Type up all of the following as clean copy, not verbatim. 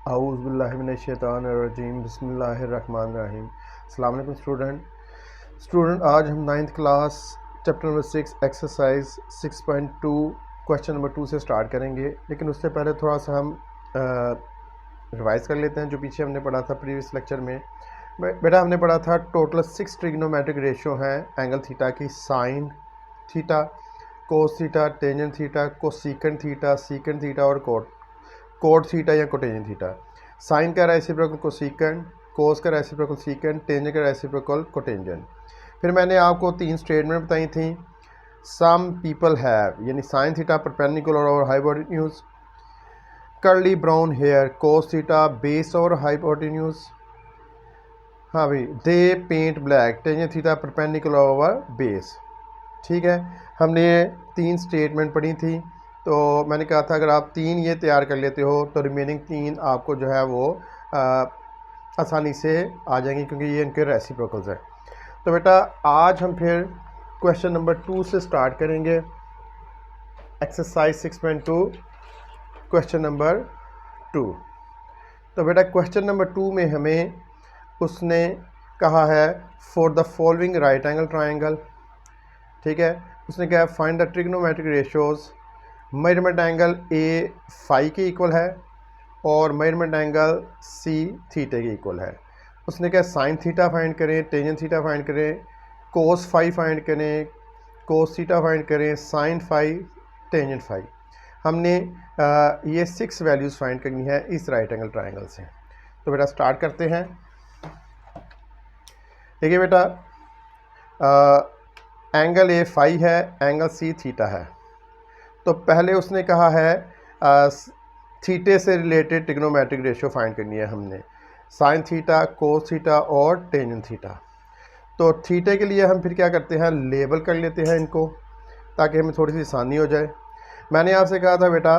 औज़ुबिल्लाहिमिनश्शैतानिर्रजीम बिस्मिल्लाहिर्रहमानिर्रहीम। अस्सलाम वालेकुम स्टूडेंट आज हम 9th class chapter number 6 exercise 6.2 question number 2 से स्टार्ट करेंगे। लेकिन उससे पहले थोड़ा सा हम रिवाइज़ कर लेते हैं जो पीछे हमने पढ़ा था प्रीवियस लेक्चर में। बेटा हमने पढ़ा था टोटल 6 ट्रिग्नोमेट्रिक रेशियो हैं एंगल थीटा की। Sine theta, cos theta, tangent theta, cosecant theta, secant theta और कोट थीटा या कोटेंजेंट थीटा। साइन का रेसिप्रोकल कोसेकेंट, कोस का रेसिप्रोकल सीकेंट, टेंजेंट का रेसिप्रोकल कोटेंजेंट। फिर मैंने आपको 3 स्टेटमेंट बताई थी। सम पीपल हैव यानी साइन थीटा परपेंडिकुलर और hypotenuse, curly brown hair cos theta base और हाइपोटेन्यूज। हाँ भाई, they paint black tangent theta perpendicular over base. ठीक है, हमने ये 3 स्टेटमेंट पढ़ी थी। तो मैंने कहा था अगर आप 3 ये तैयार कर लेते हो तो रिमेनिंग 3 आपको जो है वो आसानी से आ जाएंगी क्योंकि ये इनके रेसिप्रोकल्स हैं। तो बेटा आज हम फिर क्वेश्चन नंबर 2 से स्टार्ट करेंगे। Exercise 6.2 question number 2। तो बेटा क्वेश्चन नंबर 2 में हमें उसने कहा है for the following right angle triangle. ठीक है, उसने क्या find the trigonometric ratios. Measurement angle A phi के इक्वल है और मेजरमेंट एंगल सी थीटे के इक्वल है। उसने क्या साइन थीटा फाइंड करें, टेंजेंट थीटा फाइंड करें, कोस फाई फाइंड करें, कोस थीटा फाइंड करें, साइन फाई, टेंजेंट फाई। हमने ये 6 वैल्यूज़ फाइंड करनी है इस राइट एंगल ट्राइंगल से। तो बेटा स्टार्ट करते हैं। देखिए बेटा एंगल ए फाई है, एंगल सी थीटा है। तो पहले उसने कहा है थीटे से रिलेटेड ट्रिग्नोमेट्रिक रेशियो फाइंड करनी है हमने, साइन थीटा, कोस थीटा और टेंजेंट थीटा। तो थीटे के लिए हम फिर क्या करते हैं, लेबल कर लेते हैं इनको ताकि हमें थोड़ी सी आसानी हो जाए। मैंने आपसे कहा था बेटा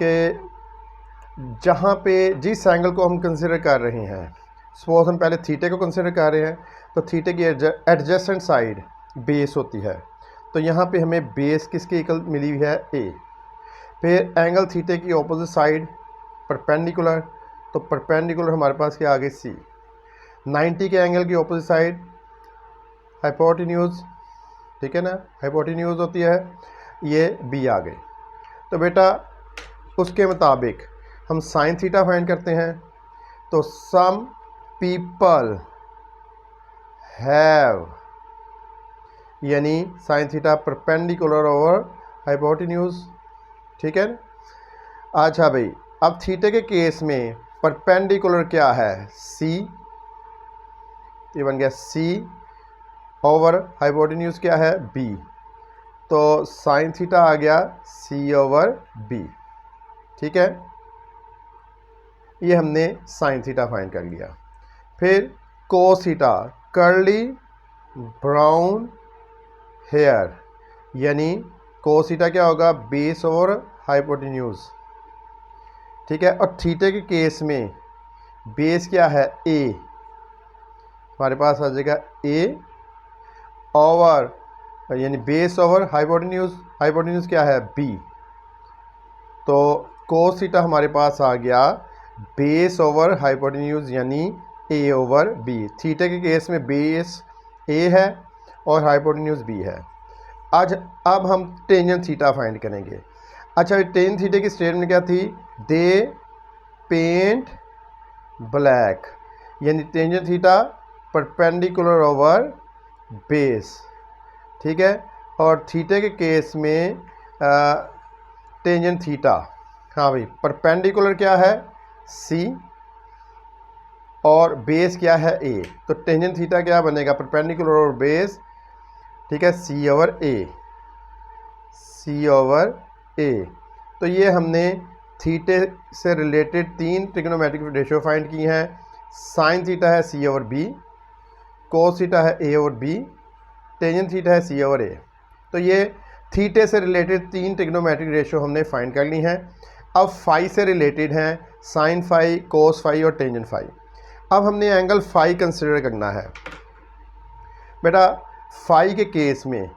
कि जहाँ पे जिस एंगल को हम कंसिडर कर रहे हैं, सपोज हम पहले थीटे को कंसिडर कर रहे हैं, तो थीटे की एडजेसेंट साइड बेस होती है। तो यहाँ पे हमें बेस किसके इक्वल मिली हुई है, ए। फिर एंगल थीटे की ऑपोजिट साइड परपेंडिकुलर, तो परपेंडिकुलर हमारे पास क्या आ गई, सी। 90 के एंगल की ऑपोजिट साइड हाइपोटेन्यूज, ठीक है ना, हाइपोटेन्यूज होती है, ये बी आ गई। तो बेटा उसके मुताबिक हम साइन थीटा फाइंड करते हैं। तो सम पीपल हैव यानी sine theta perpendicular over hypotenuse, ठीक है। अच्छा भाई, अब थीटे के केस में परपेंडिकुलर क्या है, सी, ये बन गया सी, ओवर हाइपोटेन्यूज क्या है, बी। तो साइन थीटा आ गया सी ओवर बी, ठीक है। ये हमने साइन थीटा फाइंड कर लिया। फिर cos theta, curly brown hair, यानी कोस थीटा क्या होगा, बेस ओवर हाइपोटेन्यूज, ठीक है। और थीटे के केस में बेस क्या है, ए, हमारे पास आ जाएगा ए ओवर यानी बेस ओवर हाइपोटेन्यूज, हाइपोटेन्यूज क्या है, बी। तो कोस थीटा हमारे पास आ गया बेस ओवर हाइपोटेन्यूज यानी ए ओवर बी। थीटे के केस में बेस ए है और हाइपोटेन्यूज बी है। आज अब हम टेंजेंट थीटा फाइंड करेंगे। अच्छा, टेंजेंट थीटे की स्टेटमेंट क्या थी, दे पेंट ब्लैक, यानी tangent theta perpendicular over base, ठीक है। और थीटे के केस में टेंजेंट थीटा, हाँ भाई, परपेंडिकुलर क्या है, सी, और बेस क्या है, ए। तो टेंजेंट थीटा क्या बनेगा, परपेंडिकुलर ओवर बेस, ठीक है, सी ओवर ए, सी ओवर ए। तो ये हमने थीटे से रिलेटेड 3 ट्रिग्नोमेट्रिक रेशियो फाइंड की हैं। साइन थीटा है सी ओवर बी, कोस थीटा है ए ओवर बी, टेंजेंट थीटा है सी ओवर ए। तो ये थीटे से रिलेटेड 3 ट्रिग्नोमेट्रिक रेशियो हमने फाइंड कर ली हैं। अब फाई से रिलेटेड हैं साइन फाई, कोस फाई और टेंजेंट फाई। अब हमने एंगल फाई कंसिडर करना है। बेटा फाई के केस में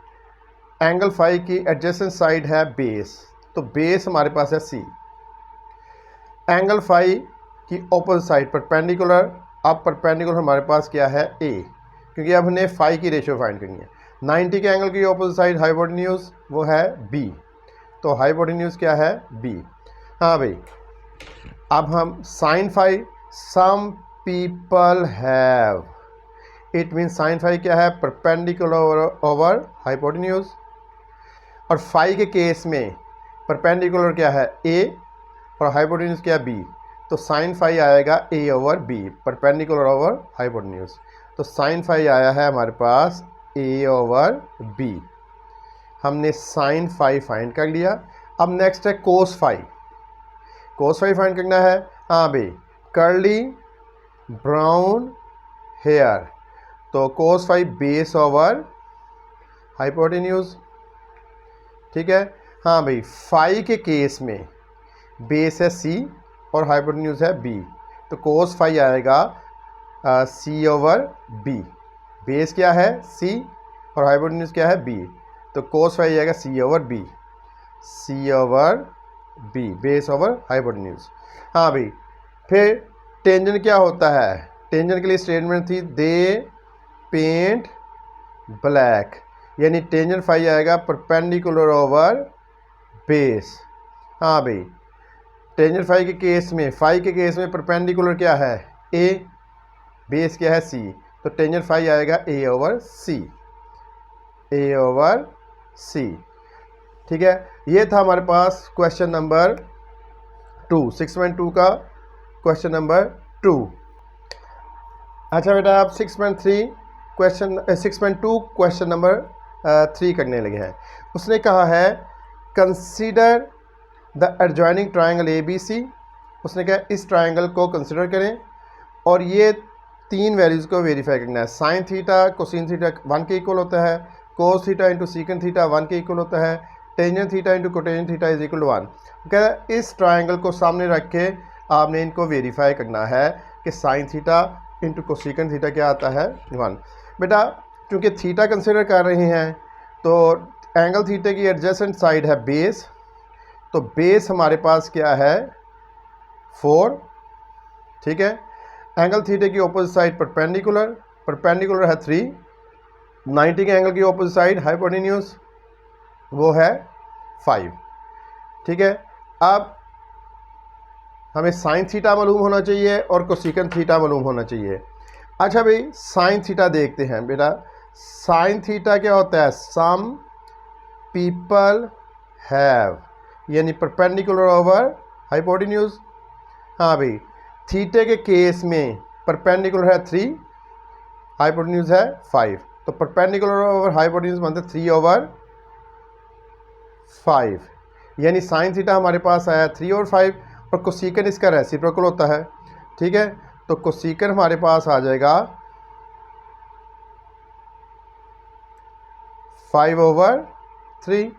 एंगल फाई की एडजेसेंट साइड है बेस, तो बेस हमारे पास है सी। एंगल फाई की ऑपोजिट साइड परपेंडिकुलर। अब परपेंडिकुलर हमारे पास क्या है ए, क्योंकि अब हमने फाई की रेशियो फाइंड करनी है। 90 के एंगल की ऑपोजिट साइड हाइपोटेन्यूज वो है बी, तो हाइपोटेन्यूज क्या है बी। हाँ भाई, अब हम sine phi some people have, it mean sine phi क्या है परपेंडिकुलर ओवर हाइपोटेन्यूज। और फाई के केस में परपेंडिकुलर क्या है ए और हाइपोटेन्यूज क्या है बी, तो साइन फाई आएगा A over B perpendicular over hypotenuse. तो साइन फाई आया है हमारे पास ए ओवर बी। हमने साइन फाई फाइंड कर लिया। अब नेक्स्ट है cos phi. Cos phi find करना है। हाँ भाई, कर्ली ब्राउन हेयर, तो cos phi base over hypotenuse. ठीक है। हाँ भाई, फाई के केस में बेस है सी और हाइपोटेन्यूज है बी, तो कोस फाई आएगा सी ओवर बी। बेस क्या है सी और हाइपोटेन्यूज क्या है बी, तो कोस फाई आएगा C over B, C over B base over hypotenuse. हाँ भाई, फिर टेंजेंट क्या होता है, टेंजेंट के लिए स्टेटमेंट थी दे पेंट ब्लैक, यानी टेंजेंट फाई आएगा परपेंडिकुलर ओवर बेस। हाँ भाई, टेंजेंट फाई के केस में परपेंडिकुलर क्या है ए, बेस क्या है सी, तो टेंजेंट फाई आएगा A over C, A over C. ठीक है, ये था हमारे पास क्वेश्चन नंबर 2, 6.2 का क्वेश्चन नंबर 2। अच्छा बेटा, आप 6.2 क्वेश्चन नंबर 3 करने लगे हैं। उसने कहा है consider the adjoining triangle A B C. उसने कहा इस ट्राइंगल को कंसिडर करें और ये 3 वैल्यूज़ को वेरीफाई करना है। साइन थीटा कोसिन थीटा 1 के इक्वल होता है, cos theta into secant theta 1 के इक्वल होता है, tangent theta into cotangent theta is equal to 1। कह रहा है इस ट्राइंगल को सामने रख के आपने इनको वेरीफाई करना है कि sine theta into cosecant theta क्या आता है 1। बेटा, क्योंकि थीटा कंसिडर कर रहे हैं तो एंगल थीटा की एडजेसेंट साइड है बेस, तो बेस हमारे पास क्या है 4। ठीक है। एंगल थीटा की ऑपोजिट साइड परपेंडिकुलर है 3। 90 के एंगल की ऑपोजिट साइड हाइपोटेन्यूज वो है 5। ठीक है। अब हमें साइन थीटा मालूम होना चाहिए और कोसिकेंट थीटा मालूम होना चाहिए। अच्छा भाई, साइन थीटा देखते हैं बेटा। साइन थीटा क्या होता है सम पीपल हैव, यानी परपेंडिकुलर ओवर हाइपोटेन्यूज। हाँ भाई, थीटे के केस में परपेंडिकुलर है 3, हाइपोटेन्यूज है 5, तो परपेंडिकुलर ओवर हाइपोटेन्यूज बनते 3 ओवर 5, यानी साइन थीटा हमारे पास आया 3 और 5, और कोसिकेंट इसका रेसिप्रोकल होता है। ठीक है, तो कोसिकेंट हमारे पास आ जाएगा 5 ओवर 3।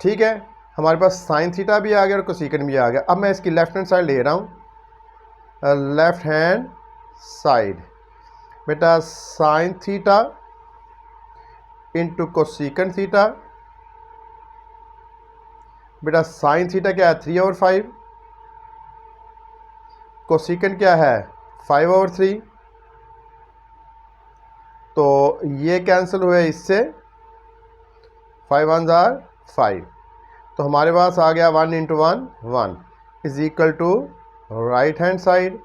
ठीक है, हमारे पास साइन थीटा भी आ गया और कोसिकेंट भी आ गया। अब मैं इसकी लेफ्ट हैंड साइड ले रहा हूँ, लेफ्ट हैंड साइड। बेटा, sine theta into cosecant theta. बेटा, साइन थीटा क्या है 3 ओवर 5, कोसिकेंट क्या है 5 ओवर 3, तो ये कैंसिल हुए इससे, 5 1 आर 5, तो हमारे पास आ गया 1 into 1 1 is equal to right hand side.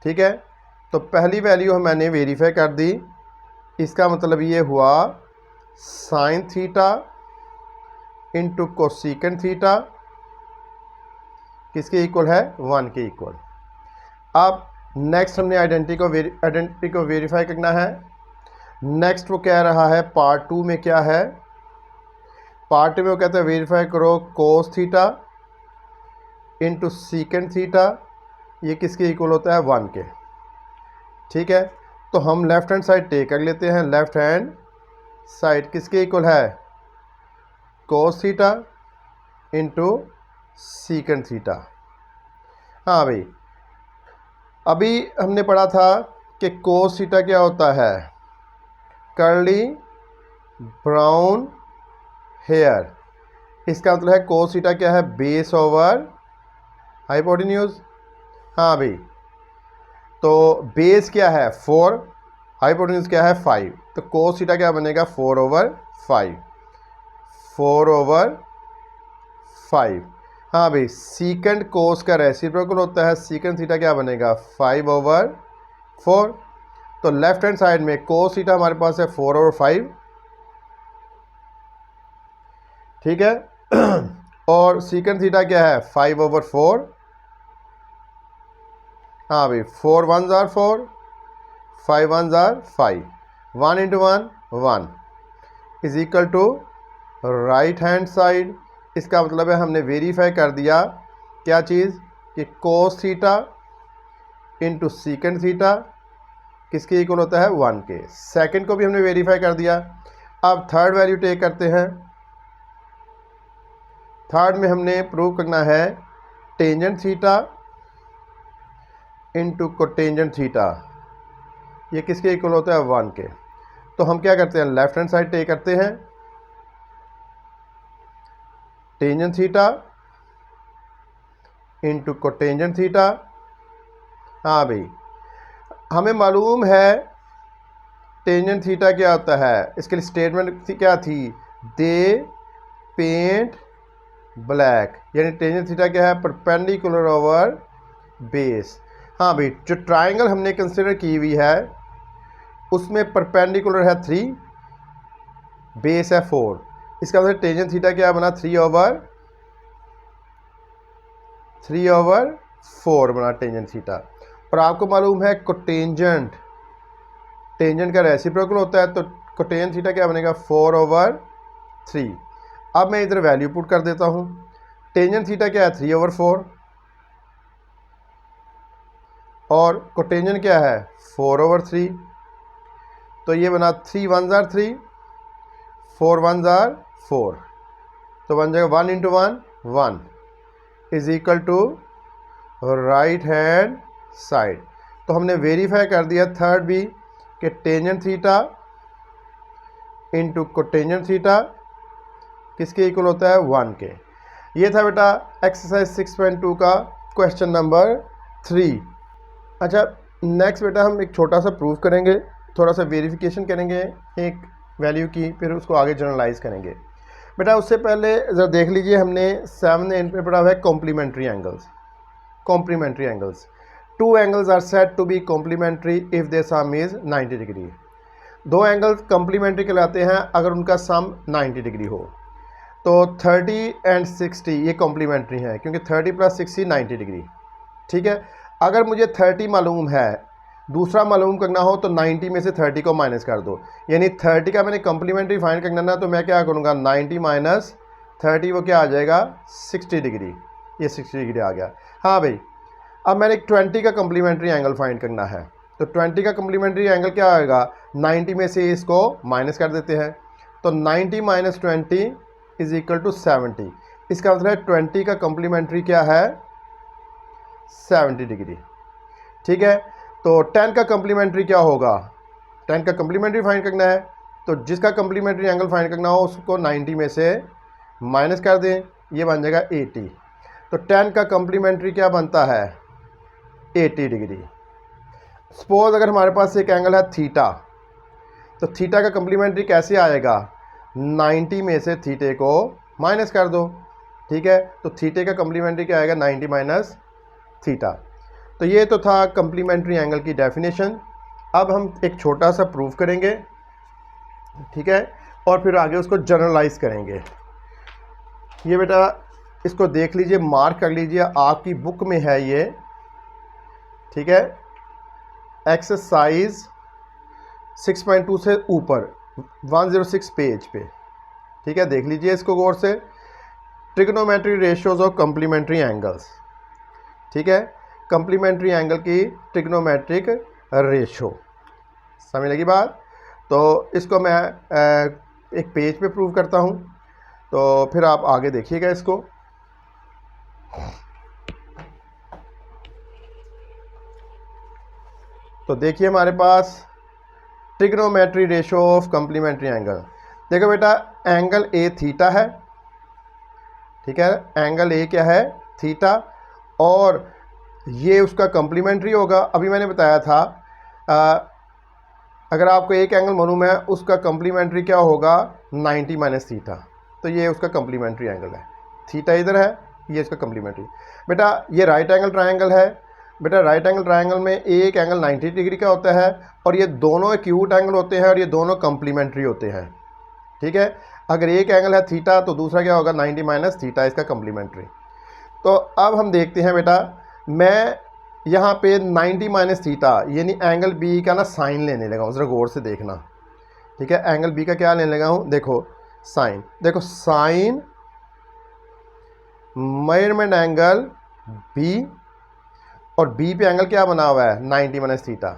ठीक है, तो पहली वैल्यू मैंने वेरीफाई कर दी, इसका मतलब ये हुआ sine theta into cosecant theta किसके इक्वल है 1 के इक्वल। अब नेक्स्ट हमने आइडेंटिटी को वेरीफाई करना है। नेक्स्ट वो कह रहा है पार्ट 2 में क्या है, पार्ट में वो कहता है वेरीफाई करो कोस थीटा इंटू सीकेंट थीटा, ये किसके इक्वल होता है 1 के। ठीक है, तो हम लेफ्ट हैंड साइड टेक कर लेते हैं। लेफ्ट हैंड साइड किसके इक्वल है cos theta into secant theta. हाँ भाई, अभी हमने पढ़ा था कि कोस थीटा क्या होता है कर्ली ब्राउन हेयर, इसका मतलब है कोस थीटा क्या है बेस ओवर हाइपोटेन्यूज। हाँ भाई, तो बेस क्या है 4, हाइपोटेन्यूज क्या है 5, तो कोस थीटा क्या बनेगा 4/5, 4/5। हाँ भाई, सीकेंड कोस का रेसिप्रोकल होता है, सीकेंड थीटा क्या बनेगा 5/4। तो लेफ्ट हैंड साइड में कोस थीटा हमारे पास है 4/5, ठीक है। और सीकेंड थीटा क्या है 5/4। हाँ भाई, 4 1s are 4, 5 1s are 5, 1 into 1 1 is equal to right hand side. इसका मतलब है हमने वेरीफाई कर दिया क्या चीज़ कि कोस थीटा इंटू सीकेंड थीटा किसके इक्वल होता है 1 के। सेकंड को भी हमने वेरीफाई कर दिया। अब थर्ड वैल्यू टेक करते हैं। थर्ड में हमने प्रूव करना है tangent theta into cotangent theta, ये किसके इक्वल होता है 1 के। तो हम क्या करते हैं, लेफ्ट हैंड साइड टेक करते हैं, tangent theta into cotangent theta. हाँ भाई, हमें मालूम है टेंजेंट थीटा क्या होता है, इसके लिए स्टेटमेंट क्या थी, दे पेंट ब्लैक, यानी टेंजेंट थीटा क्या है परपेंडिकुलर ओवर बेस। हाँ भाई, जो ट्राइंगल हमने कंसिडर की हुई है उसमें परपेंडिकुलर है 3, बेस है 4, इसका मतलब टेंजेंट थीटा क्या बना 3/4 बना टेंजेंट थीटा। और आपको मालूम है कोटेंजेंट, टेंजेंट का रेसिप्रोकल होता है, तो कोटेंजेंट थीटा क्या बनेगा 4/3। अब मैं इधर वैल्यू पुट कर देता हूँ। टेंजेंट थीटा क्या है 3/4 और कोटेंजेंट क्या है 4/3, तो ये बना 3 1s are 3, 4 1s are 4, तो बन जाएगा 1 into 1 1 is equal to right hand side. तो हमने वेरीफाई कर दिया थर्ड भी कि tangent theta into cotangent theta किसके इक्वल होता है 1 के। ये था बेटा एक्सरसाइज 6.2 का क्वेश्चन नंबर 3। अच्छा, नेक्स्ट बेटा हम एक छोटा सा प्रूफ करेंगे, थोड़ा सा वेरिफिकेशन करेंगे एक वैल्यू की, फिर उसको आगे जनरलाइज करेंगे। बेटा उससे पहले ज़रा देख लीजिए, हमने 7 एंड पे पढ़ा हुआ है complementary angles. Complementary angles, 2 angles are said to be complementary if they sum is 90 degree. 2 angles complementary कहलाते हैं अगर उनका सम 90 डिग्री हो। तो 30 एंड 60 ये कॉम्प्लीमेंट्री हैं क्योंकि 30 + 60 90 डिग्री, ठीक है। अगर मुझे 30 मालूम है, दूसरा मालूम करना हो तो 90 में से 30 को माइनस कर दो, यानी 30 का मैंने कॉम्प्लीमेंट्री फाइंड करना ना, तो मैं क्या करूँगा 90 माइनस 30 वो क्या आ जाएगा 60 डिग्री, ये 60 डिग्री आ गया। हाँ भाई, अब मैंने 20 का कॉम्प्लीमेंट्री एंगल फाइंड करना है, तो 20 का कॉम्प्लीमेंट्री एंगल क्या आएगा 90 में से इसको माइनस कर देते हैं, तो 90 माइनस 20 इज इक्वल टू 70। इसका मतलब है 20 का कॉम्प्लीमेंट्री क्या है 70 डिग्री, ठीक है। तो 10 का कॉम्प्लीमेंट्री क्या होगा, 10 का कॉम्प्लीमेंट्री फाइंड करना है, तो जिसका कॉम्प्लीमेंट्री एंगल फाइंड करना हो उसको 90 में से माइनस कर दें, ये बन जाएगा 80। तो 10 का कॉम्प्लीमेंट्री क्या बनता है 80 डिग्री। सपोज अगर हमारे पास एक एंगल है थीटा, तो थीटा का कॉम्प्लीमेंट्री कैसे आएगा 90 में से थीटे को माइनस कर दो, ठीक है। तो थीटे का कॉम्प्लीमेंट्री क्या आएगा 90 माइनस थीटा। तो ये तो था कॉम्प्लीमेंट्री एंगल की डेफिनेशन। अब हम एक छोटा सा प्रूफ करेंगे, ठीक है, और फिर आगे उसको जनरलाइज करेंगे। ये बेटा इसको देख लीजिए, मार्क कर लीजिए, आपकी बुक में है ये, ठीक है, एक्सरसाइज 6.2 से ऊपर 106 पेज पे, ठीक है, देख लीजिए इसको गौर से। Trigonometry ratios of complementary angles, ठीक है, कॉम्प्लीमेंट्री एंगल की ट्रिग्नोमेट्रिक रेशो, समझ लगी बात। तो इसको मैं एक पेज पे प्रूव करता हूँ, तो फिर आप आगे देखिएगा इसको। तो देखिए हमारे पास trigonometry ratio of complementary angle. देखो बेटा, एंगल ए थीटा है, ठीक है, एंगल ए क्या है थीटा, और ये उसका कम्प्लीमेंट्री होगा। अभी मैंने बताया था अगर आपको एक एंगल मालूम है उसका कम्प्लीमेंट्री क्या होगा, 90 माइनस थीटा। तो ये उसका कम्प्लीमेंट्री एंगल है, थीटा इधर है, ये इसका कम्प्लीमेंट्री। बेटा ये राइट एंगल ट्रायंगल है। बेटा राइट एंगल ट्रायंगल में एक एंगल 90 डिग्री का होता है और ये दोनों एक्यूट एंगल होते हैं और ये दोनों कम्प्लीमेंट्री होते हैं। ठीक है, अगर एक एंगल है थीटा तो दूसरा क्या होगा, 90 माइनस थीटा, इसका कम्प्लीमेंट्री। तो अब हम देखते हैं बेटा, मैं यहाँ पे 90 माइनस थीटा यानी एंगल बी का ना साइन लेने लगा हूँ, ज़रा गौर से देखना। ठीक है, एंगल बी का क्या लेने लगा हूँ, देखो साइन, देखो साइन मेजरमेंट एंगल बी, और बी पे एंगल क्या बना हुआ है, 90 माइनस थीटा।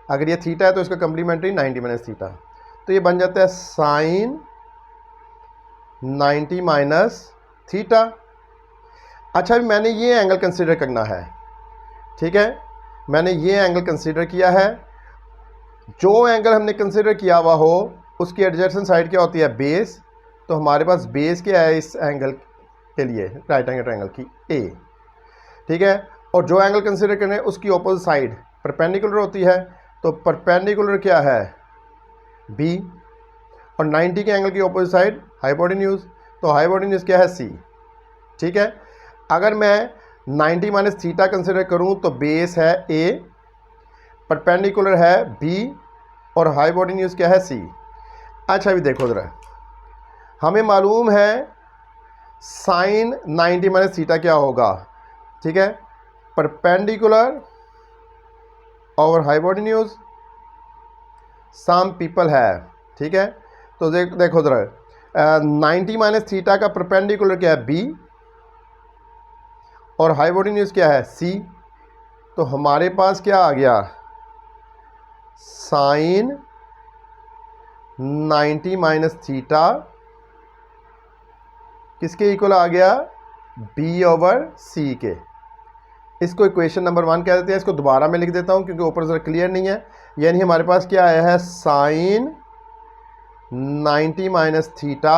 अगर ये थीटा है तो इसका कम्प्लीमेंट्री 90 माइनस थीटा, तो ये बन जाता है साइन 90 माइनस थीटा। अच्छा अभी मैंने ये एंगल कंसीडर करना है। ठीक है, मैंने ये एंगल कंसीडर किया है। जो एंगल हमने कंसीडर किया हुआ हो उसकी एडजेसेंट साइड क्या होती है, बेस। तो हमारे पास बेस क्या है इस एंगल के लिए, राइट एंगल ट्रायंगल की, ए। ठीक है, और जो एंगल कंसीडर करने उसकी अपोजिट साइड परपेंडिकुलर होती है। तो परपेंडिकुलर क्या है, बी, और 90 के एंगल की अपोजिट साइड हाइपोटेन्यूज, तो हाइपोटेन्यूज क्या है, सी। ठीक है, अगर मैं 90 माइनस थीटा कंसिडर करूं तो बेस है ए, परपेंडिकुलर है बी, और हाइपोटेन्यूज क्या है, सी। अच्छा अभी देखो ज़रा, हमें मालूम है साइन 90 माइनस थीटा क्या होगा। ठीक है, परपेंडिकुलर और हाइपोटेन्यूज सम पीपल है। ठीक है, तो देखो ज़रा, 90 माइनस थीटा का परपेंडिकुलर क्या है, बी, और हाइपोटेन्यूज क्या है, सी। तो हमारे पास क्या आ गया, साइन 90 माइनस थीटा किसके इक्वल आ गया, बी ओवर सी के। इसको इक्वेशन नंबर 1 कह देते हैं। इसको दोबारा मैं लिख देता हूँ क्योंकि ऊपर ज़रा क्लियर नहीं है। यानी हमारे पास क्या आया है, sine 90 minus theta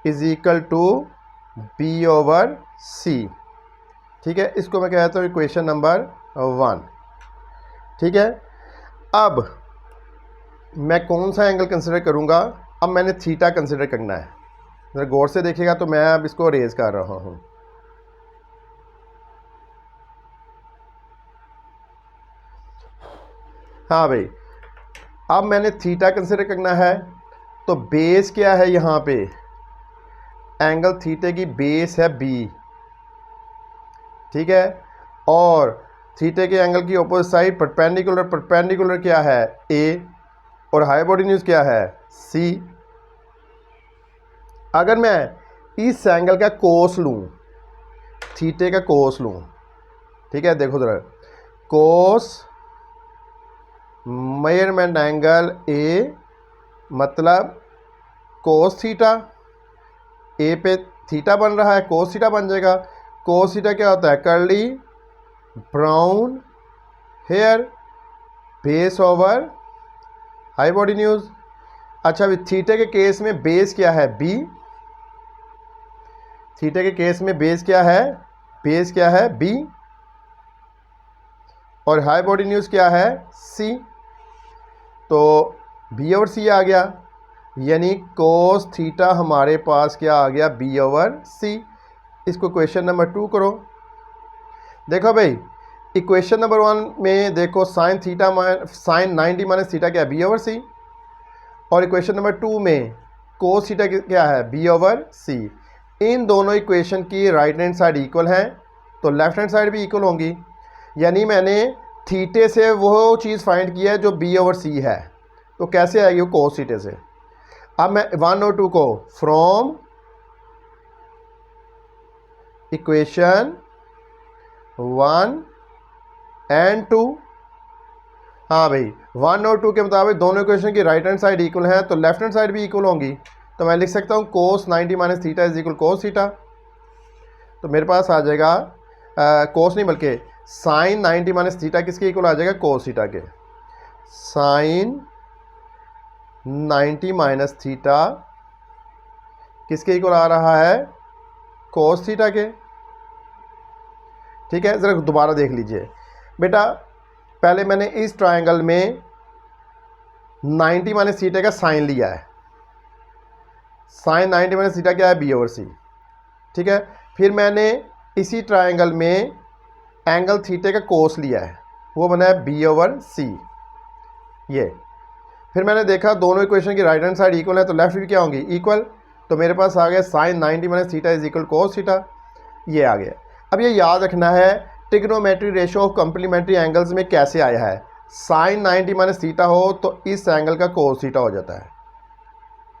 is equal to B over C. ठीक है, इसको मैं कहता हूँ इक्वेशन नंबर 1। ठीक है, अब मैं कौन सा एंगल कंसिडर करूँगा, अब मैंने थीटा कंसिडर करना है। जरा गौर से देखिएगा, तो मैं अब इसको रेज कर रहा हूँ। हाँ भाई, अब मैंने थीटा कंसिडर करना है, तो बेस क्या है यहाँ पे, एंगल थीटे की बेस है बी। ठीक है, और थीटे के एंगल की अपोजिट साइड परपेंडिकुलर, परपेंडिकुलर क्या है, ए, और हाइपोटेन्यूज क्या है, सी। अगर मैं इस एंगल का कोस लूँ, थीटे का कोस लूँ, ठीक है, देखो ज़रा, कोस मेजरमेंट एंगल ए मतलब कोस थीटा, ए पे थीटा बन रहा है, कोस थीटा बन जाएगा। कोस थीटा क्या होता है, curly brown hair base over hypotenuse. अच्छा अभी थीटे के केस में बेस क्या है, बी। थीटे के केस में बेस क्या है, बेस क्या है, बी, और हाइपोटेन्यूज क्या है, सी। तो बी ओवर सी आ गया, यानी कोस थीटा हमारे पास क्या आ गया, बी ओवर सी। इसको क्वेश्चन नंबर 2 करो। देखो भाई, इक्वेशन नंबर 1 में देखो sine theta sine 90 minus theta क्या है, बी ओवर सी, और इक्वेशन नंबर 2 में कोस थीटा क्या है, बी ओवर सी। इन दोनों इक्वेशन की राइट हैंड साइड इक्वल है तो लेफ्ट हैंड साइड भी इक्वल होंगी। यानी मैंने थीटे से वो चीज़ फाइंड की है जो बी ओवर सी है, तो कैसे आएगी वो, कोस थीटे से। अब मैं 1 और 2 को फ्रॉम इक्वेशन 1 एंड 2, हाँ भाई 1 और 2 के मुताबिक दोनों इक्वेशन की राइट हैंड साइड इक्वल है तो लेफ्ट हैंड साइड भी इक्वल होंगी। तो मैं लिख सकता हूँ कोस 90 minus theta is equal cos theta. तो मेरे पास आ जाएगा कोस नहीं बल्कि साइन 90 माइनस थीटा किसके इक्वल आ जाएगा, कोस थीटा के। साइन 90 माइनस थीटा किसके इक्वल आ रहा है, कोस थीटा के। ठीक है, ज़रा दोबारा देख लीजिए बेटा। पहले मैंने इस ट्रायंगल में 90 माइनस थीटा का साइन लिया है, साइन 90 माइनस थीटा क्या है, बी ओवर सी। ठीक है, फिर मैंने इसी ट्रायंगल में एंगल थीटे का कोस लिया है, वो बना है बी ओवर सी। ये फिर मैंने देखा दोनों इक्वेशन की राइट हैंड साइड इक्वल है, तो लेफ्ट भी क्या होंगी, इक्वल। तो मेरे पास आ गया sine 90 minus theta is equal cos theta, ये आ गया। अब ये याद रखना है trigonometry ratio of complementary angles में कैसे आया है। साइन 90 माइनस थीटा हो तो इस एंगल का कोस थीटा हो जाता है।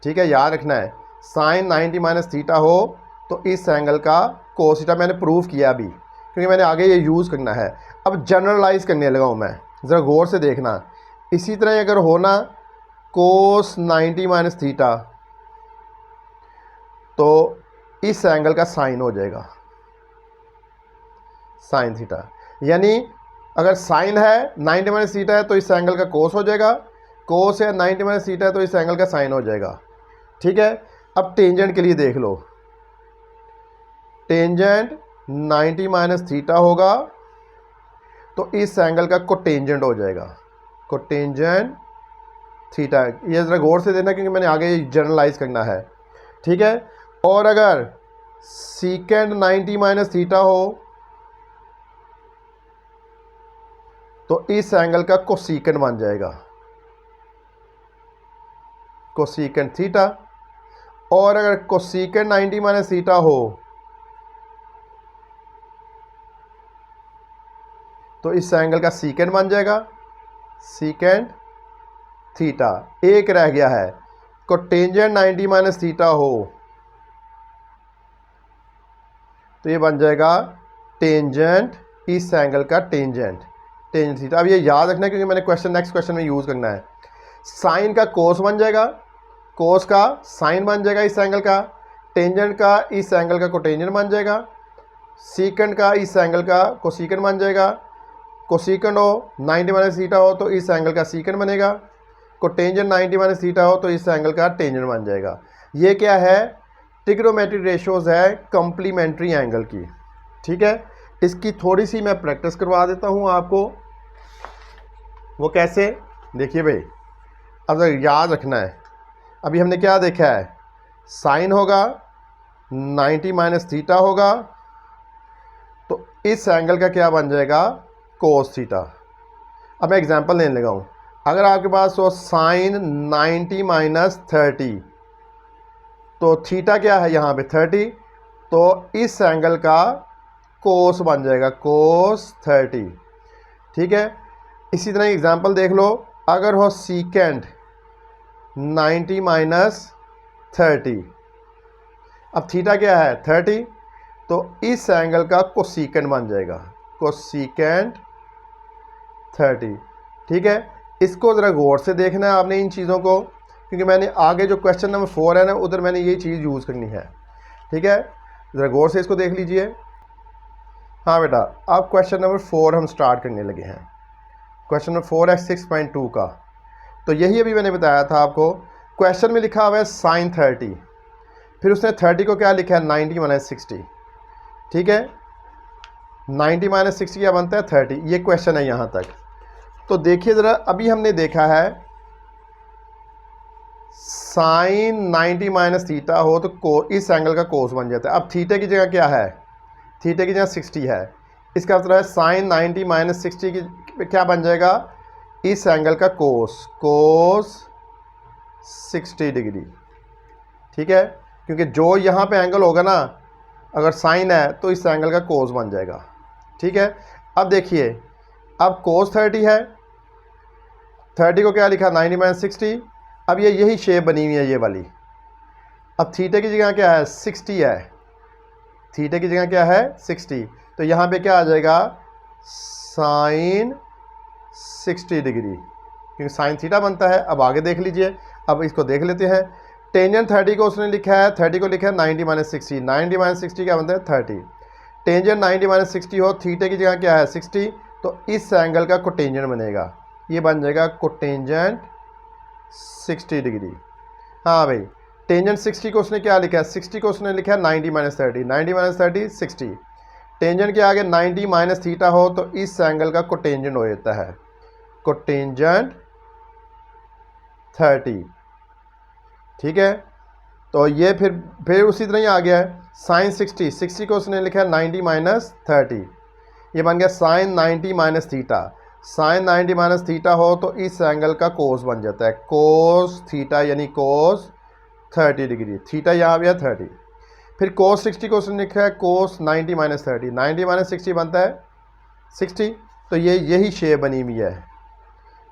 ठीक है, याद रखना है, साइन 90 माइनस थीटा हो तो इस एंगल का कोस थीटा। मैंने प्रूव किया अभी, क्योंकि मैंने आगे ये यूज़ करना है। अब जनरलाइज करने लगा हूँ मैं, ज़रा गौर से देखना। इसी तरह अगर हो ना कोस 90 माइनस थीटा, तो इस एंगल का साइन हो जाएगा साइन थीटा। यानी अगर साइन है 90 माइनस थीटा है तो इस एंगल का कोस हो जाएगा, कोस है 90 माइनस थीटा है तो इस एंगल का साइन हो जाएगा। ठीक है, अब टेंजेंट के लिए देख लो, टेंजेंट 90 माइनस थीटा होगा तो इस एंगल का कोटेंजेंट हो जाएगा, कोटेंजेंट थीटा। ये ज़रा गौर से देखना, क्योंकि मैंने आगे जनरलाइज करना है। ठीक है, और अगर सीकेंड 90 माइनस थीटा हो तो इस एंगल का कोसीकेंट बन जाएगा, कोसीकेंट थीटा। और अगर कोसीकेंट 90 माइनस थीटा हो तो इस एंगल का सीकेंट बन जाएगा, सीकेंट थीटा। एक रह गया है, कोटेंजेंट 90 माइनस थीटा हो तो ये बन जाएगा टेंजेंट इस एंगल का टेंजेंट, टेंजेंट थीटा। अब ये याद रखना है, क्योंकि मैंने क्वेश्चन नेक्स्ट क्वेश्चन में यूज़ करना है। साइन का कोस बन जाएगा, कोस का साइन बन जाएगा इस एंगल का, टेंजेंट का इस एंगल का कोटेंजेंट बन जाएगा, सीकेंट का इस एंगल का कोसीकेंट बन जाएगा। कोसीकेंट हो 90 माइनस थीटा हो तो इस एंगल का सीकेंट बनेगा, कोटेंजेंट 90 माइनस थीटा हो तो इस एंगल का टेंजेंट बन जाएगा। ये क्या है, ट्रिग्नोमेट्रिक रेशोज है कम्प्लीमेंट्री एंगल की। ठीक है, इसकी थोड़ी सी मैं प्रैक्टिस करवा देता हूँ आपको। वो कैसे, देखिए भाई, अब याद रखना है। अभी हमने क्या देखा है, साइन होगा 90 माइनस थीटा होगा तो इस एंगल का क्या बन जाएगा, कोस थीटा। अब मैं एग्जांपल लेने लगा हूँ। अगर आपके पास हो साइन 90 माइनस 30 तो थीटा क्या है यहाँ पे 30, तो इस एंगल का कोस बन जाएगा, कोस 30। ठीक है, इसी तरह एग्जांपल देख लो। अगर हो सीकेंट 90 माइनस 30, अब थीटा क्या है 30, तो इस एंगल का कोसीकेंट बन जाएगा, कोसीकेंट 30। ठीक है, इसको ज़रा गौर से देखना है आपने इन चीज़ों को, क्योंकि मैंने आगे जो क्वेश्चन नंबर 4 है ना, उधर मैंने ये चीज़ यूज़ करनी है। ठीक है, ज़रा गौर से इसको देख लीजिए। हाँ बेटा, अब क्वेश्चन नंबर 4 हम स्टार्ट करने लगे हैं। क्वेश्चन नंबर 4 है 6.2 का। तो यही अभी मैंने बताया था आपको, क्वेश्चन में लिखा हुआ है साइन 30, फिर उसने 30 को क्या लिखा है 90 माइनस 60। ठीक है, 90 माइनस 60 क्या बनता है 30। ये क्वेश्चन है यहाँ तक। तो देखिए ज़रा, अभी हमने देखा है साइन 90 माइनस थीटा हो तो इस एंगल का कोस बन जाता है। अब थीटा की जगह क्या है, थीटा की जगह 60 है, इसका मतलब है साइन 90 माइनस 60 की क्या बन जाएगा, इस एंगल का कोस, कोस 60 डिग्री। ठीक है, क्योंकि जो यहाँ पे एंगल होगा ना, अगर साइन है तो इस एंगल का कोस बन जाएगा। ठीक है, अब देखिए, अब कोस 30 है, 30 को क्या लिखा 90 माइनस 60। अब ये यही शेप बनी हुई है ये वाली। अब थीटा की जगह क्या है 60 है, थीटा की जगह क्या है 60, तो यहाँ पे क्या आ जाएगा साइन 60 डिग्री, क्योंकि साइन थीटा बनता है। अब आगे देख लीजिए, अब इसको देख लेते हैं। टेंजेंट 30 को उसने लिखा है, 30 को लिखा है 90 माइनस 60, 90 माइनस 60 क्या बनता है 30। टेंजेंट 90 माइनस 60 हो, थीटा की जगह क्या है 60, तो इस एंगल का कोटेंजेंट बनेगा, ये बन जाएगा कोटेंजेंट 60 डिग्री। हाँ भाई, टेंजेंट 60 को उसने क्या लिखा है, 60 को उसने लिखा है 90 माइनस 30, 90 माइनस 30 60। टेंजेंट के आगे 90 माइनस थीटा हो तो इस एंगल का कोटेंजेंट हो जाता है कोटेंजेंट 30। ठीक है, तो ये फिर उसी तरह ही आ गया है साइन 60 को उसने लिखा है 90 माइनस 30, ये बन गया sine 90 minus theta. Sine 90 minus theta हो तो इस एंगल का कोस बन जाता है कोस थीटा, यानी कोस 30 डिग्री। थीटा यहाँ भी है 30। फिर कोस 60 को उसने लिखा है कोस 90 माइनस 30, 90 माइनस 60 बनता है 60, तो ये यही शेप बनी हुई है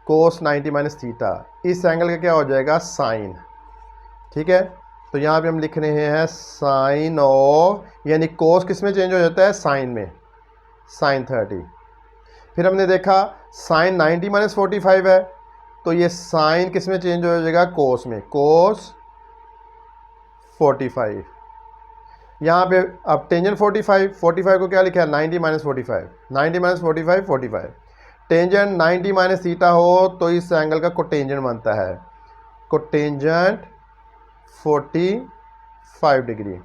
कोस 90 माइनस थीटा। इस एंगल का क्या हो जाएगा साइन। ठीक है, तो यहाँ पे हम लिख रहे हैं साइन ऑफ, यानी कोस किस में चेंज हो जाता है साइन में, साइन 30। फिर हमने देखा साइन 90 माइनस 45 है, तो ये साइन किस में चेंज हो जाएगा कोस में, कोस 45। यहाँ पे अब टेंजेंट 45 को क्या लिखा है 90 minus 45, 90 minus 45 45। Tangent 90 minus theta हो तो इस एंगल का कोटेंजेंट बनता है कोटेंजेंट 45 डिग्री।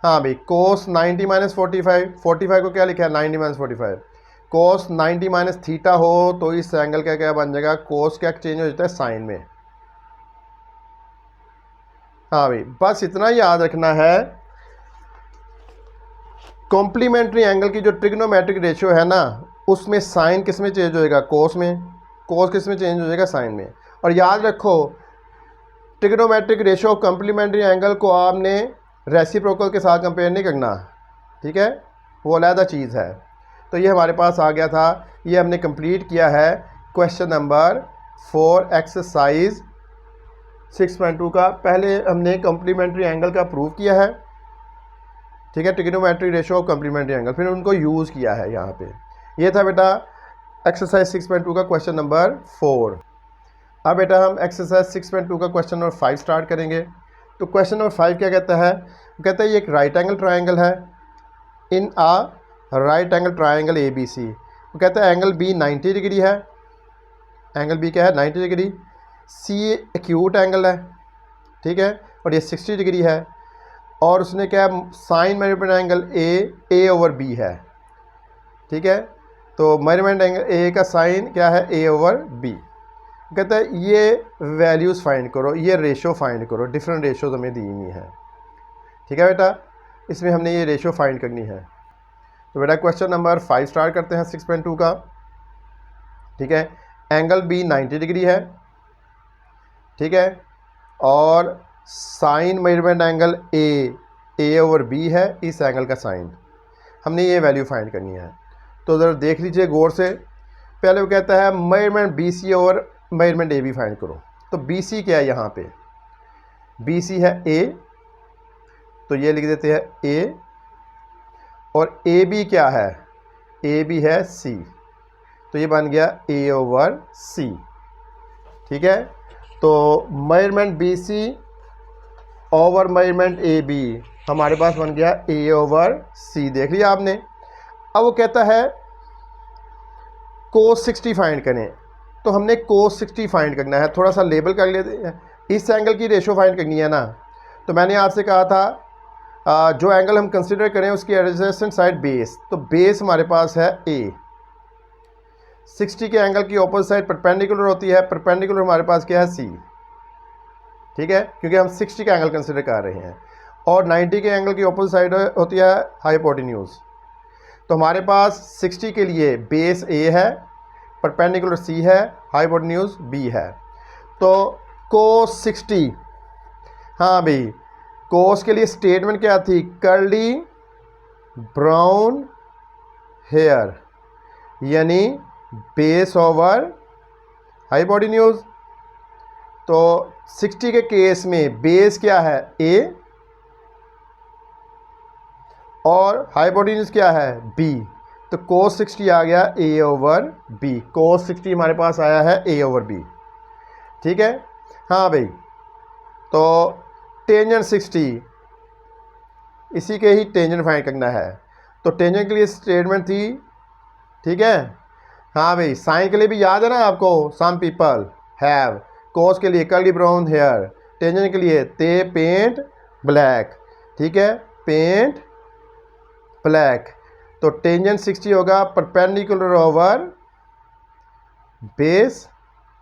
हाँ भाई, कोस 90 माइनस 45 को क्या लिखा है 90 माइनस 45। कोस 90 माइनस थीटा हो तो इस एंगल का क्या बन जाएगा, कोस क्या चेंज हो जाता है साइन में। हाँ भाई, बस इतना याद रखना है, कॉम्प्लीमेंट्री एंगल की जो ट्रिग्नोमेट्रिक रेशियो है ना, उसमें साइन किस में चेंज हो जाएगा कोस में, कोस किस में चेंज हो जाएगा साइन में। और याद रखो ट्रिग्नोमेट्रिक रेशियो कॉम्प्लीमेंट्री एंगल को आपने रेसिप्रोकल के साथ कंपेयर नहीं करना, ठीक है, वो अलग चीज़ है। तो ये हमारे पास आ गया था, ये हमने कंप्लीट किया है क्वेश्चन नंबर 4 एक्सरसाइज 6.2 का। पहले हमने कॉम्प्लीमेंट्री एंगल का प्रूव किया है, ठीक है, trigonometric ratio of complementary angle, फिर उनको यूज़ किया है यहाँ पे। ये था बेटा एक्सरसाइज 6.2 का क्वेश्चन नंबर 4। अब बेटा हम एक्सरसाइज 6.2 का क्वेश्चन नंबर 5 स्टार्ट करेंगे। तो क्वेश्चन नंबर 5 क्या कहता है, कहता है ये एक राइट एंगल ट्राइंगल है, in a right angle triangle A B C. वो कहता है एंगल बी 90 डिग्री है, एंगल बी क्या है 90 डिग्री, सी एक्यूट एंगल है, ठीक है, और ये 60 डिग्री है, और उसने क्या sine measurement angle A over B है, ठीक है। तो मेजरमेंट एंगल ए का साइन क्या है ए ओवर बी। कहता है ये वैल्यूज़ फाइंड करो, ये रेशो फाइंड करो, डिफरेंट रेशोज हमें दी हुई हैं, ठीक है बेटा, इसमें हमने ये रेशो फाइंड करनी है। तो बेटा क्वेश्चन नंबर 5 स्टार्ट करते हैं 6.2 का, ठीक है। एंगल बी 90 डिग्री है, ठीक है, और sine measurement angle A over B है, इस एंगल का साइन हमने ये वैल्यू फाइंड करनी है। तो ज़रा देख लीजिए गौर से। पहले वो कहता है मेजरमेंट बी सी और मेजरमेंट ए बी फाइंड करो। तो बी सी क्या है, यहाँ पे बी सी है ए, तो ये लिख देते हैं ए, और ए बी क्या है, ए बी है सी, तो ये बन गया ए ओवर सी, ठीक है। तो measurement B C over measurement A B हमारे पास बन गया ए ओवर सी, देख लिया आपने। अब वो कहता है कोस 60 फाइंड करें, तो हमने कोस 60 फाइंड करना है, थोड़ा सा लेबल कर लेते हैं, इस एंगल की रेशो फाइंड करनी है ना। तो मैंने आपसे कहा था जो एंगल हम कंसिडर करें उसकी एडजेसेंट साइड बेस, तो बेस हमारे पास है ए, 60 के एंगल की ऑपोजिट साइड परपेंडिकुलर होती है, परपेंडिकुलर हमारे पास क्या है सी, ठीक है, क्योंकि हम 60 का एंगल कंसिडर कर रहे हैं, और 90 के एंगल की ऑपोजिट साइड होती है हाइपोटेन्यूज। तो हमारे पास 60 के लिए बेस ए है, परपेंडिकुलर सी है, हाइपोटेन्यूज बी है। तो कोस 60, हाँ भाई, कोस के लिए स्टेटमेंट क्या थी, कर्ली ब्राउन हेयर, यानी बेस ओवर हाइपोटेन्यूज। तो 60 के केस में बेस क्या है ए, और हाइपोटेन्यूज क्या है बी, तो कोस 60 आ गया ए ओवर बी, कोस 60 हमारे पास आया है ए ओवर बी, ठीक है। हाँ भाई, तो टेंजेंट 60, इसी के ही टेंजेंट फाइंड करना है। तो टेंजेंट के लिए स्टेटमेंट थी, ठीक है। हाँ भाई, साइन के लिए भी याद है ना आपको, सम पीपल हैव, कोस के लिए कर्ली ब्राउन हेयर, टेंजेंट के लिए ते पेंट ब्लैक, ठीक है, पेंट ब्लैक। तो टेंजेंट 60 होगा परपेंडिकुलर ओवर बेस,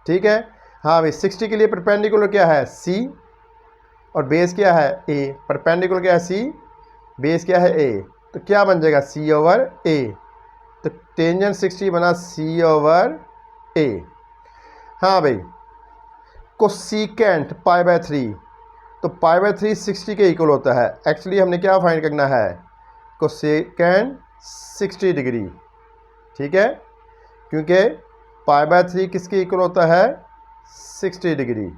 ठीक है। हाँ भाई 60 के लिए परपेंडिकुलर क्या है C और बेस क्या है A, परपेंडिकुलर क्या है C, बेस क्या है A, तो क्या बन जाएगा C ओवर A। तो टेंजेंट 60 बना C ओवर A। हाँ भाई कोसेकेंट π/3, तो π/3 60 के इक्वल होता है। एक्चुअली हमने क्या फाइंड करना है, कोसेकेंट 60 डिग्री, ठीक है, क्योंकि π/3 किसके इक्वल होता है 60 डिग्री।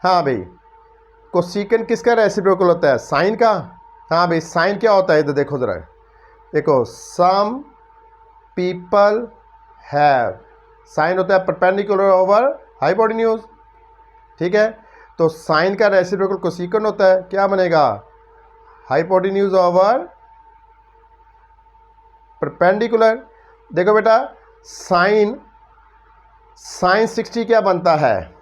हाँ भाई कोसेकेंट किसका रेसिप्रोकल होता है, साइन का। हाँ भाई साइन क्या होता है, इधर देखो ज़रा, देखो सम पीपल हैव, साइन होता है परपेंडिकुलर ओवर हाइपोटेन्यूज, ठीक है। तो साइन का रेसिप्रोकल कोसेकेंट होता है, क्या बनेगा हाइपोटेन्यूज ओवर परपेंडिकुलर। देखो बेटा साइन 60 क्या बनता है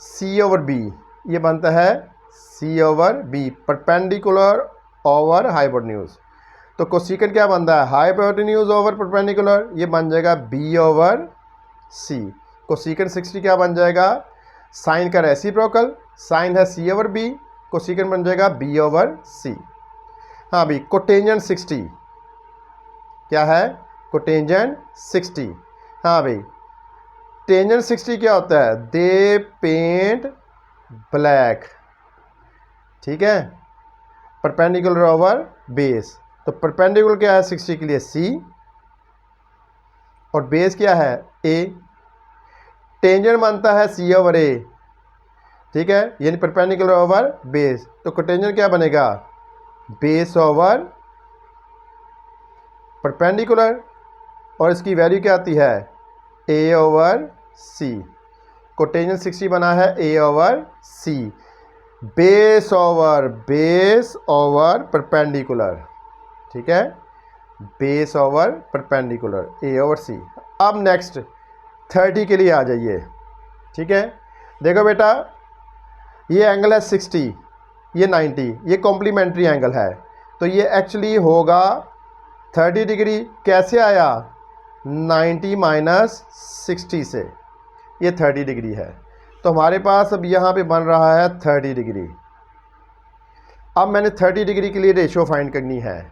C ओवर B, ये बनता है C over B perpendicular over hypotenuse. तो कोसेकेंट क्या बनता है हाइपोटेन्यूज ओवर परपेंडिकुलर, ये बन जाएगा B ओवर C। कोसेकेंट 60 क्या बन जाएगा, साइन का रेसिप्रोकल, साइन है C ओवर B, कोसेकेंट बन जाएगा B ओवर C। हाँ भाई कोटेंजेंट 60 क्या है, कोटेंजेंट 60। हाँ भाई टेंजेंट 60 क्या होता है, दे पेंट ब्लैक, ठीक है, परपेंडिकुलर ओवर बेस। तो परपेंडिकुलर क्या है 60 के लिए C और बेस क्या है A, टेंजेंट बनता है C ओवर A, ठीक है, यानी परपेंडिकुलर ओवर बेस। तो कोटेंजेंट क्या बनेगा बेस ओवर परपेंडिकुलर, और इसकी वैल्यू क्या आती है A ओवर C। कोटेंजेंट 60 बना है A over C, base over perpendicular, ठीक है, base over perpendicular A over C। अब नेक्स्ट 30 के लिए आ जाइए, ठीक है। देखो बेटा ये एंगल है 60, ये 90, ये कॉम्प्लीमेंट्री एंगल है, तो ये एक्चुअली होगा 30 डिग्री। कैसे आया 90 माइनस 60 से, ये 30 डिग्री है। तो हमारे पास अब यहाँ पे बन रहा है 30 डिग्री। अब मैंने 30 डिग्री के लिए रेशियो फाइंड करनी है,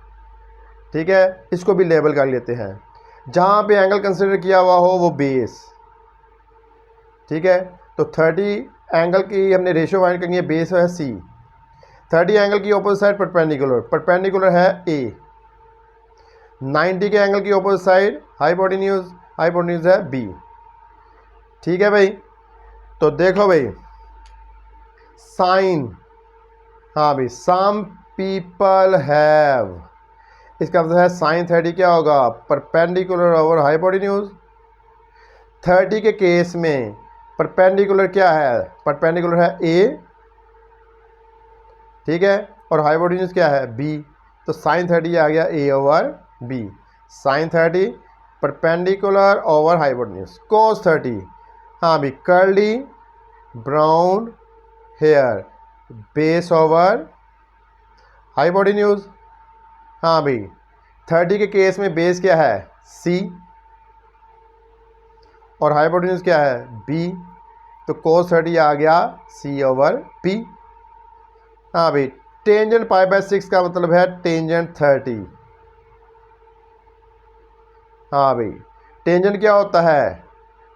ठीक है, इसको भी लेबल कर लेते हैं। जहाँ पे एंगल कंसिडर किया हुआ हो वो बेस, ठीक है, तो 30 एंगल की हमने रेशियो फाइंड करनी है, बेस है C, 30 एंगल की ऑपोजिट साइड परपेंडिकुलर है A, 90 के एंगल की ऑपोजिट साइड हाइपोटेन्यूज है B, ठीक है भाई। तो देखो भाई साइन, हाँ भाई सम पीपल हैव, इसका मतलब है साइन 30 क्या होगा परपेंडिकुलर ओवर हाइपोटेन्यूज। 30 के केस में परपेंडिकुलर क्या है, परपेंडिकुलर है A, ठीक है, और हाइपोटेन्यूज क्या है B, तो साइन 30 आ गया A over B, sine 30 perpendicular over hypotenuse. Cos 30, हाँ भी curly brown hair, base over hypotenuse. हाँ भाई 30 के केस में बेस क्या है C और हाइपोटेन्यूज क्या है B, तो कोस 30 आ गया C ओवर B। हाँ भाई टेंजेंट π/6 का मतलब है टेंजेंट 30। हाँ भाई टेंजेंट क्या होता है,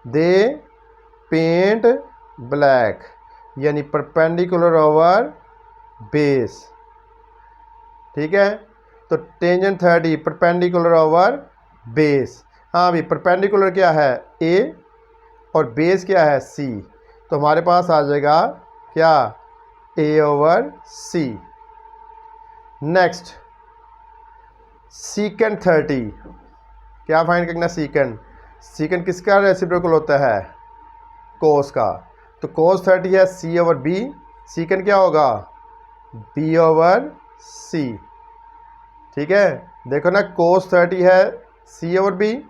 दे पेंट ब्लैक, यानी परपेंडिकुलर ओवर बेस, ठीक है। तो टेंजेंट 30 परपेंडिकुलर ओवर बेस। हाँ भाई परपेंडिकुलर क्या है A और बेस क्या है C, तो हमारे पास आ जाएगा क्या A over C। Next secant 30, क्या फाइंड करना सीकेंट किसका रेसिप्रोकल होता है कोस का, तो कोस 30 है C ओवर B, सीकेंट क्या होगा B ओवर C, ठीक है। देखो ना कोस 30 है C ओवर B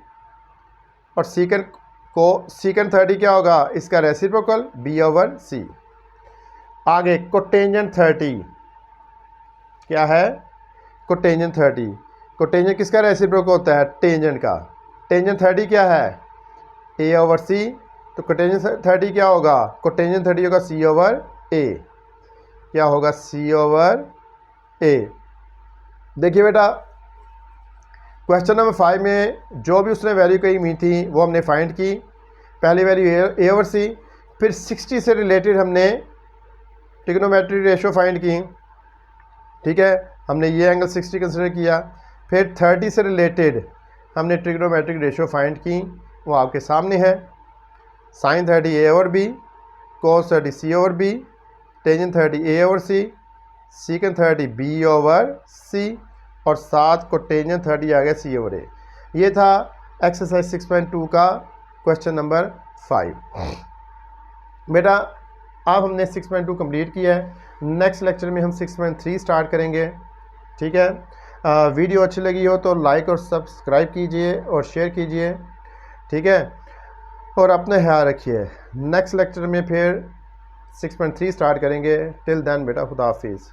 और सीकेंट 30 क्या होगा इसका रेसिप्रोकल B ओवर C। आगे कोटेंजेंट 30 क्या है, कोटेंजेंट 30 कोटेंजेंट किसका रेसिप्रोकल होता है? टेंजेंट का। टेंजेंट 30 क्या है? ए ओवर सी। तो कोटेंजेंट 30 क्या होगा? कोटेंजेंट 30 होगा सी ओवर ए। क्या होगा? सी ओवर ए। देखिए बेटा, क्वेश्चन नंबर 5 में जो भी उसने वैल्यू कही हुई थी वो हमने फाइंड की। पहली वैल्यू ए ओवर सी, फिर 60 से रिलेटेड हमने ट्रिग्नोमेट्रिक रेशो फाइंड की। ठीक है, हमने ये एंगल 60 कंसिडर किया। फिर 30 से रिलेटेड हमने ट्रिग्नोमेट्रिक रेशो फाइंड की, वो आपके सामने है। साइन 30 ए ओवर बी, कोस 30 सी ओवर बी, टेंजेंट 30 ए ओवर सी, सीकेंट 30 बी ओवर सी, और साथ को टेंजेंट 30 आ गया सी ओवर ए। ये था एक्सरसाइज 6.2 का क्वेश्चन नंबर 5। बेटा अब हमने 6.2 कंप्लीट किया है। नेक्स्ट लेक्चर में हम 6.3 स्टार्ट करेंगे। ठीक है, वीडियो अच्छी लगी हो तो लाइक और सब्सक्राइब कीजिए और शेयर कीजिए। ठीक है, और अपना ख्याल रखिए। नेक्स्ट लेक्चर में फिर 6.3 स्टार्ट करेंगे। टिल देन बेटा, खुदा हाफिज़।